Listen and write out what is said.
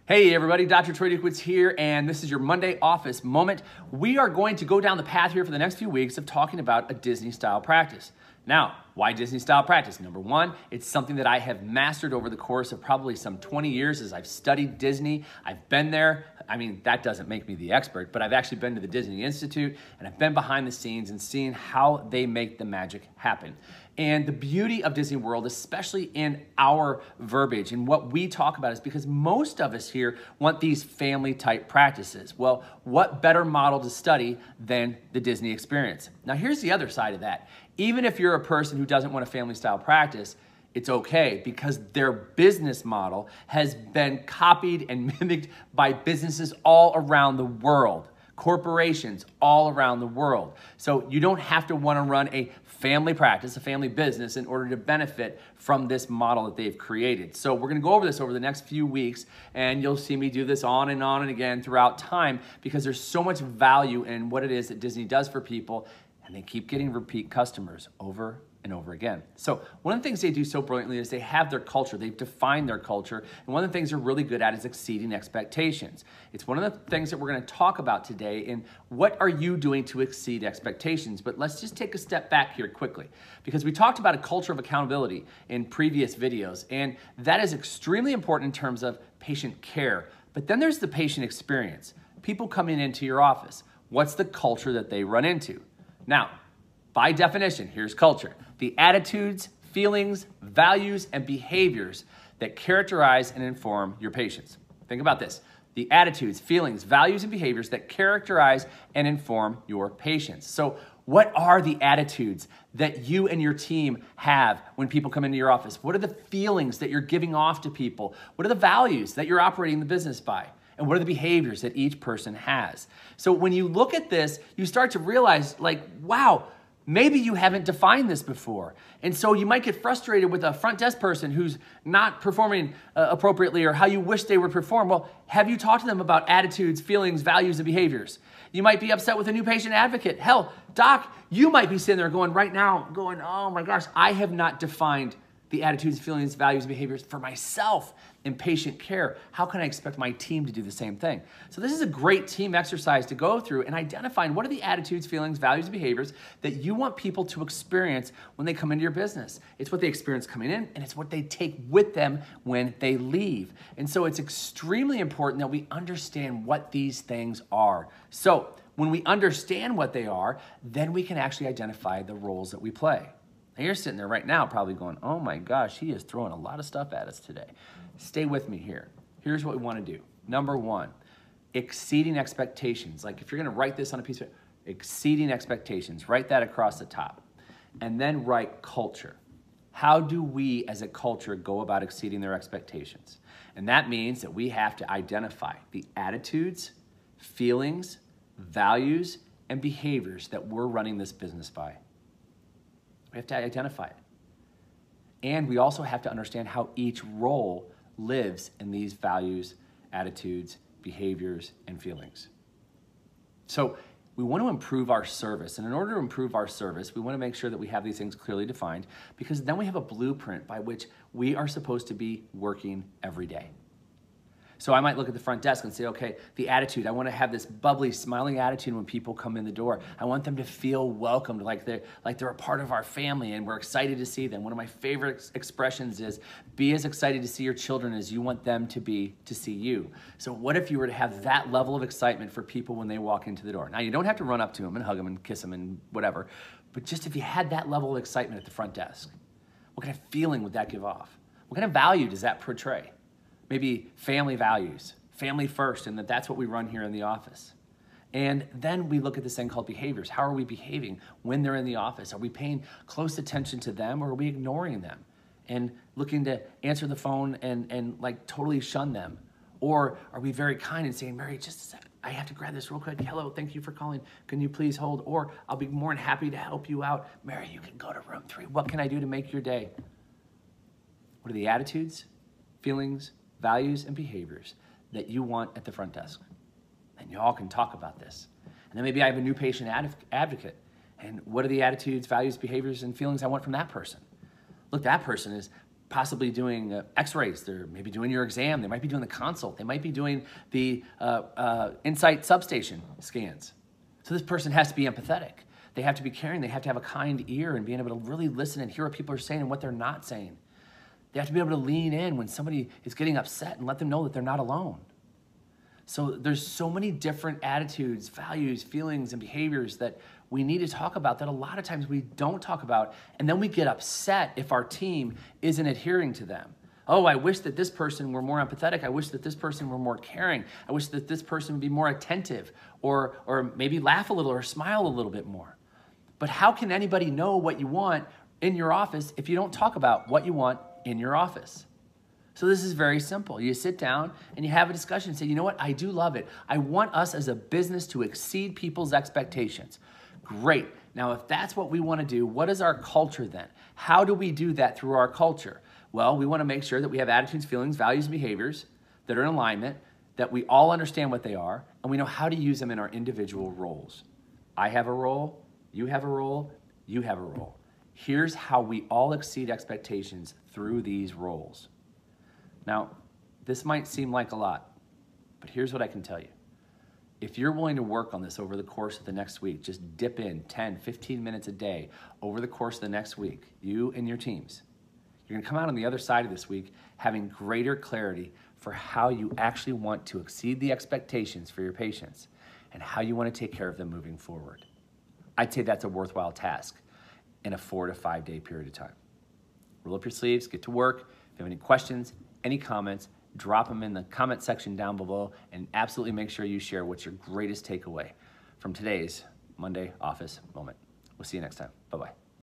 Hey everybody, Dr. Troy Dukowitz here, and this is your Monday Office Moment. We are going to go down the path here for the next few weeks of talking about a Disney-style practice. Now, why Disney-style practice? Number one, it's something that I have mastered over the course of probably some 20 years as I've studied Disney. I've been there. I mean, that doesn't make me the expert, but I've actually been to the Disney Institute, and I've been behind the scenes and seen how they make the magic happen. And the beauty of Disney World, especially in our verbiage and what we talk about, is because most of us here want these family-type practices. Well, what better model to study than the Disney experience? Now, here's the other side of that. Even if you're a person who doesn't want a family-style practice, it's okay because their business model has been copied and mimicked by businesses all around the world, corporations all around the world. So you don't have to want to run a family practice, a family business, in order to benefit from this model that they've created. So we're going to go over this over the next few weeks, and you'll see me do this on and again throughout time because there's so much value in what it is that Disney does for people, and they keep getting repeat customers over and over again. So one of the things they do so brilliantly is they have their culture. They've defined their culture. And one of the things they're really good at is exceeding expectations. It's one of the things that we're going to talk about today in what are you doing to exceed expectations. But let's just take a step back here quickly because we talked about a culture of accountability in previous videos. And that is extremely important in terms of patient care. But then there's the patient experience. People coming into your office. What's the culture that they run into? Now, by definition, here's culture. The attitudes, feelings, values, and behaviors that characterize and inform your patients. Think about this. The attitudes, feelings, values, and behaviors that characterize and inform your patients. So what are the attitudes that you and your team have when people come into your office? What are the feelings that you're giving off to people? What are the values that you're operating the business by? And what are the behaviors that each person has? So when you look at this, you start to realize, like, wow, maybe you haven't defined this before. And so you might get frustrated with a front desk person who's not performing appropriately or how you wish they would perform. Well, have you talked to them about attitudes, feelings, values, and behaviors? You might be upset with a new patient advocate. Hell, doc, you might be sitting there going right now, going, oh my gosh, I have not defined the attitudes, feelings, values, and behaviors for myself in patient care. How can I expect my team to do the same thing? So this is a great team exercise to go through and identifying what are the attitudes, feelings, values, and behaviors that you want people to experience when they come into your business. It's what they experience coming in, and it's what they take with them when they leave. And so it's extremely important that we understand what these things are. So when we understand what they are, then we can actually identify the roles that we play. Now you're sitting there right now probably going, oh my gosh, he is throwing a lot of stuff at us today. Stay with me here. Here's what we want to do. Number one, exceeding expectations. Like if you're going to write this on a piece of paper, exceeding expectations, write that across the top. And then write culture. How do we as a culture go about exceeding their expectations? And that means that we have to identify the attitudes, feelings, values, and behaviors that we're running this business by. We have to identify it. And we also have to understand how each role lives in these values, attitudes, behaviors, and feelings. So we want to improve our service. And in order to improve our service, we want to make sure that we have these things clearly defined because then we have a blueprint by which we are supposed to be working every day. So I might look at the front desk and say, okay, the attitude, I want to have this bubbly, smiling attitude when people come in the door. I want them to feel welcomed, like they're a part of our family and we're excited to see them. One of my favorite expressions is, be as excited to see your children as you want them to be to see you. So what if you were to have that level of excitement for people when they walk into the door? Now, you don't have to run up to them and hug them and kiss them and whatever, but just if you had that level of excitement at the front desk, what kind of feeling would that give off? What kind of value does that portray? Maybe family values, family first, and that's what we run here in the office. And then we look at this thing called behaviors. How are we behaving when they're in the office? Are we paying close attention to them or are we ignoring them and looking to answer the phone and like totally shun them? Or are we very kind and saying, Mary, just a second, I have to grab this real quick. Hello, thank you for calling. Can you please hold? Or I'll be more than happy to help you out. Mary, you can go to room 3. What can I do to make your day? What are the attitudes, feelings, values, and behaviors that you want at the front desk? And you all can talk about this. And then maybe I have a new patient advocate. And what are the attitudes, values, behaviors, and feelings I want from that person? Look, that person is possibly doing x-rays, they're maybe doing your exam, they might be doing the consult, they might be doing the Insight substation scans. So this person has to be empathetic. They have to be caring, they have to have a kind ear and being able to really listen and hear what people are saying and what they're not saying. They have to be able to lean in when somebody is getting upset and let them know that they're not alone. So there's so many different attitudes, values, feelings, and behaviors that we need to talk about that a lot of times we don't talk about, and then we get upset if our team isn't adhering to them. Oh, I wish that this person were more empathetic. I wish that this person were more caring. I wish that this person would be more attentive, or maybe laugh a little or smile a little bit more. But how can anybody know what you want in your office if you don't talk about what you want in your office? So this is very simple. You sit down and you have a discussion and say, you know what, I do love it. I want us as a business to exceed people's expectations. Great. Now, if that's what we want to do, what is our culture then? How do we do that through our culture? Well, we want to make sure that we have attitudes, feelings, values, and behaviors that are in alignment, that we all understand what they are, and we know how to use them in our individual roles. I have a role, you have a role, you have a role. Here's how we all exceed expectations through these roles. Now, this might seem like a lot, but here's what I can tell you. If you're willing to work on this over the course of the next week, just dip in 10, 15 minutes a day over the course of the next week, you and your teams, you're gonna come out on the other side of this week having greater clarity for how you actually want to exceed the expectations for your patients and how you want to take care of them moving forward. I'd say that's a worthwhile task in a 4 to 5 day period of time. Roll up your sleeves, get to work. If you have any questions, any comments, drop them in the comment section down below, and absolutely make sure you share what's your greatest takeaway from today's Monday Office Moment. We'll see you next time. Bye-bye.